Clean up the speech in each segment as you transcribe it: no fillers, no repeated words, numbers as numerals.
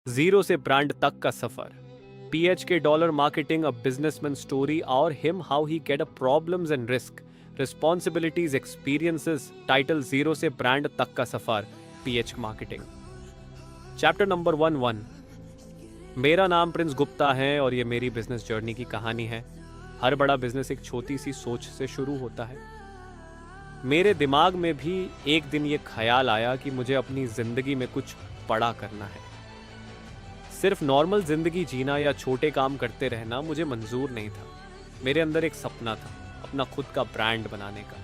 Zero से brand तक का सफर। पीएच के dollar marketing, a businessman story और him how he get a problems and risk responsibilities experiences. Title zero से ब्रांड तक का सफर, पीएच मार्केटिंग। Chapter number 11। मेरा नाम प्रिंस गुप्ता है और ये मेरी बिजनेस जर्नी की कहानी है। हर बड़ा बिजनेस एक छोटी सी सोच से शुरू होता है। मेरे दिमाग में भी एक दिन ये ख्याल आया कि मुझे अपनी जिंदगी में कुछ बड़ा करना है। सिर्फ नॉर्मल जिंदगी जीना या छोटे काम करते रहना मुझे मंजूर नहीं था। मेरे अंदर एक सपना था, अपना खुद का ब्रांड बनाने का।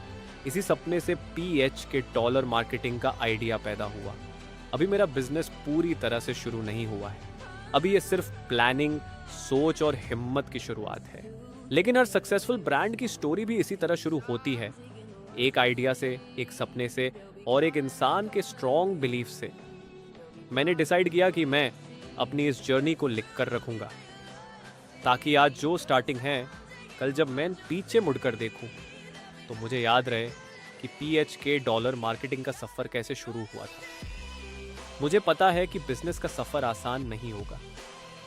इसी सपने से पीएच के डॉलर मार्केटिंग का आइडिया पैदा हुआ। अभी मेरा बिजनेस पूरी तरह से शुरू नहीं हुआ है। अभी ये सिर्फ प्लानिंग, सोच और हिम्मत की शुरुआत है। लेकिन हर सक्सेसफुल ब्रांड की स्टोरी भी इसी तरह शुरू होती है, एक आइडिया से, एक सपने से और एक इंसान के स्ट्रॉन्ग बिलीफ से। मैंने डिसाइड किया कि मैं अपनी इस जर्नी को लिख कर रखूंगा, ताकि आज जो स्टार्टिंग है, कल जब मैं पीछे मुड़कर देखूं तो मुझे याद रहे कि पीएच के डॉलर मार्केटिंग का सफ़र कैसे शुरू हुआ था। मुझे पता है कि बिजनेस का सफ़र आसान नहीं होगा।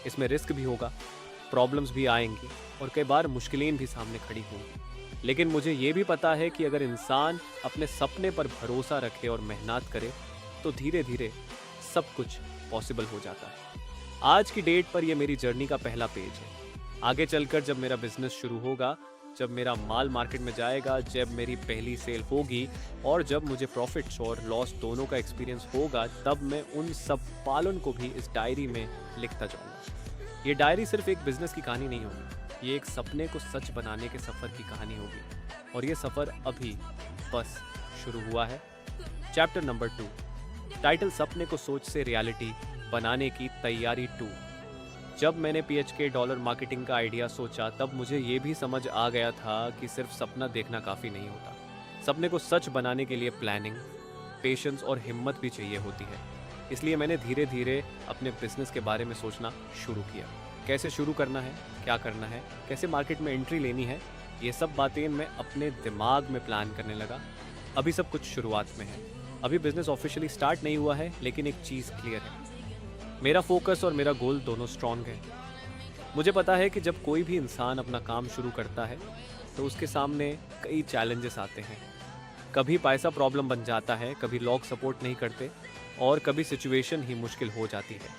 इसमें रिस्क भी होगा, प्रॉब्लम्स भी आएंगी और कई बार मुश्किलें भी सामने खड़ी होंगी। लेकिन मुझे ये भी पता है कि अगर इंसान अपने सपने पर भरोसा रखे और मेहनत करे तो धीरे धीरे सब कुछ पॉसिबल हो जाता है। आज की डेट पर यह मेरी जर्नी का पहला पेज है। आगे चलकर जब मेरा बिजनेस शुरू होगा, जब मेरा माल मार्केट में जाएगा, जब मेरी पहली सेल होगी और जब मुझे प्रॉफिट्स और लॉस दोनों का एक्सपीरियंस होगा, तब मैं उन सब पालन को भी इस डायरी में लिखता जाऊंगा। ये डायरी सिर्फ एक बिजनेस की कहानी नहीं होगी, ये एक सपने को सच बनाने के सफ़र की कहानी होगी। और ये सफ़र अभी बस शुरू हुआ है। चैप्टर नंबर 2, टाइटल सपने को सोच से रियलिटी बनाने की तैयारी 2। जब मैंने पीएच के डॉलर मार्केटिंग का आइडिया सोचा, तब मुझे ये भी समझ आ गया था कि सिर्फ सपना देखना काफ़ी नहीं होता। सपने को सच बनाने के लिए प्लानिंग, पेशेंस और हिम्मत भी चाहिए होती है। इसलिए मैंने धीरे धीरे अपने बिजनेस के बारे में सोचना शुरू किया। कैसे शुरू करना है, क्या करना है, कैसे मार्केट में एंट्री लेनी है, ये सब बातें मैं अपने दिमाग में प्लान करने लगा। अभी सब कुछ शुरुआत में है। अभी बिजनेस ऑफिशियली स्टार्ट नहीं हुआ है, लेकिन एक चीज़ क्लियर है, मेरा फोकस और मेरा गोल दोनों स्ट्रांग है। मुझे पता है कि जब कोई भी इंसान अपना काम शुरू करता है तो उसके सामने कई चैलेंजेस आते हैं। कभी पैसा प्रॉब्लम बन जाता है, कभी लोग सपोर्ट नहीं करते और कभी सिचुएशन ही मुश्किल हो जाती है।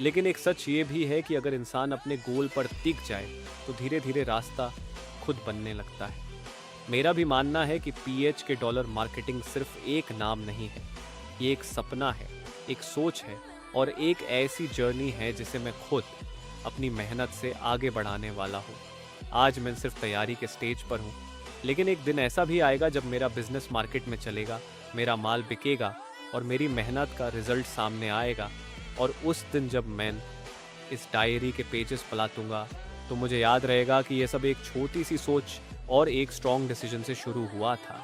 लेकिन एक सच ये भी है कि अगर इंसान अपने गोल पर टिक जाए तो धीरे धीरे रास्ता खुद बनने लगता है। मेरा भी मानना है कि पीएच के डॉलर मार्केटिंग सिर्फ एक नाम नहीं है, ये एक सपना है, एक सोच है और एक ऐसी जर्नी है जिसे मैं खुद अपनी मेहनत से आगे बढ़ाने वाला हूँ। आज मैं सिर्फ तैयारी के स्टेज पर हूँ, लेकिन एक दिन ऐसा भी आएगा जब मेरा बिजनेस मार्केट में चलेगा, मेरा माल बिकेगा और मेरी मेहनत का रिजल्ट सामने आएगा। और उस दिन जब मैं इस डायरी के पेजेस पलटूंगा तो मुझे याद रहेगा कि यह सब एक छोटी सी सोच और एक स्ट्रॉन्ग डिसीजन से शुरू हुआ था।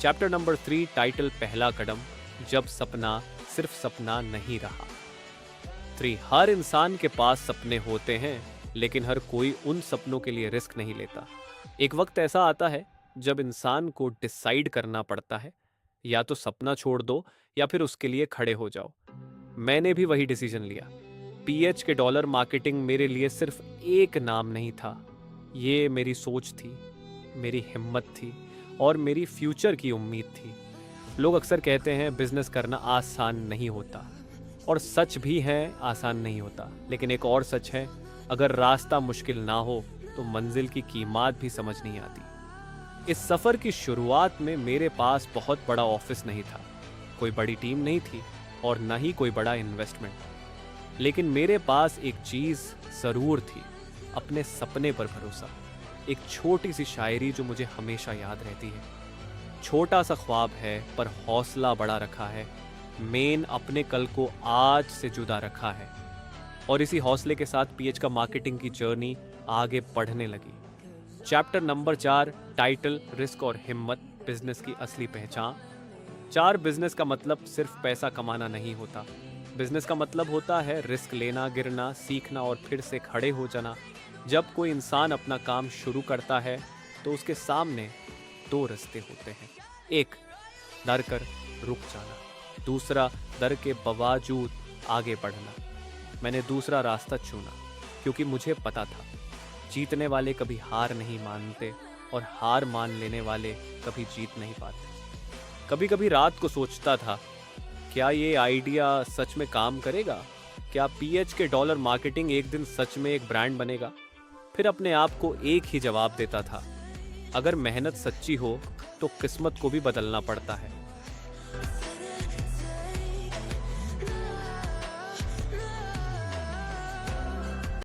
चैप्टर नंबर 3, टाइटल पहला कदम, जब सपना सिर्फ सपना नहीं रहा। 3, हर इंसान के पास सपने होते हैं, लेकिन हर कोई उन सपनों के लिए रिस्क नहीं लेता। एक वक्त ऐसा आता है जब इंसान को डिसाइड करना पड़ता है, या तो सपना छोड़ दो या फिर उसके लिए खड़े हो जाओ। मैंने भी वही डिसीजन लिया। पीएच के डॉलर मार्केटिंग मेरे लिए सिर्फ एक नाम नहीं था, ये मेरी सोच थी, मेरी हिम्मत थी और मेरी फ्यूचर की उम्मीद थी। लोग अक्सर कहते हैं बिजनेस करना आसान नहीं होता, और सच भी है, आसान नहीं होता। लेकिन एक और सच है, अगर रास्ता मुश्किल ना हो तो मंजिल की कीमत भी समझ नहीं आती। इस सफ़र की शुरुआत में मेरे पास बहुत बड़ा ऑफिस नहीं था, कोई बड़ी टीम नहीं थी और ना ही कोई बड़ा इन्वेस्टमेंट। लेकिन मेरे पास एक चीज़ ज़रूर थी, अपने सपने पर भरोसा। एक छोटी सी शायरी जो मुझे हमेशा याद रहती है, छोटा सा ख्वाब है पर हौसला बड़ा रखा है, मेन अपने कल को आज से जुदा रखा है। और इसी हौसले के साथ पीएच का मार्केटिंग की जर्नी आगे बढ़ने लगी। चैप्टर नंबर 4, टाइटल रिस्क और हिम्मत, बिजनेस की असली पहचान। 4, बिजनेस का मतलब सिर्फ पैसा कमाना नहीं होता। बिजनेस का मतलब होता है रिस्क लेना, गिरना, सीखना और फिर से खड़े हो जाना। जब कोई इंसान अपना काम शुरू करता है तो उसके सामने 2 रास्ते होते हैं। एक, डर कर रुक जाना। दूसरा, डर के बावजूद आगे बढ़ना। मैंने दूसरा रास्ता चुना क्योंकि मुझे पता था जीतने वाले कभी हार नहीं मानते और हार मान लेने वाले कभी जीत नहीं पाते। कभी कभी रात को सोचता था, क्या ये आइडिया सच में काम करेगा? क्या पीएच के डॉलर मार्केटिंग एक दिन सच में एक ब्रांड बनेगा? फिर अपने आप को एक ही जवाब देता था, अगर मेहनत सच्ची हो तो किस्मत को भी बदलना पड़ता है।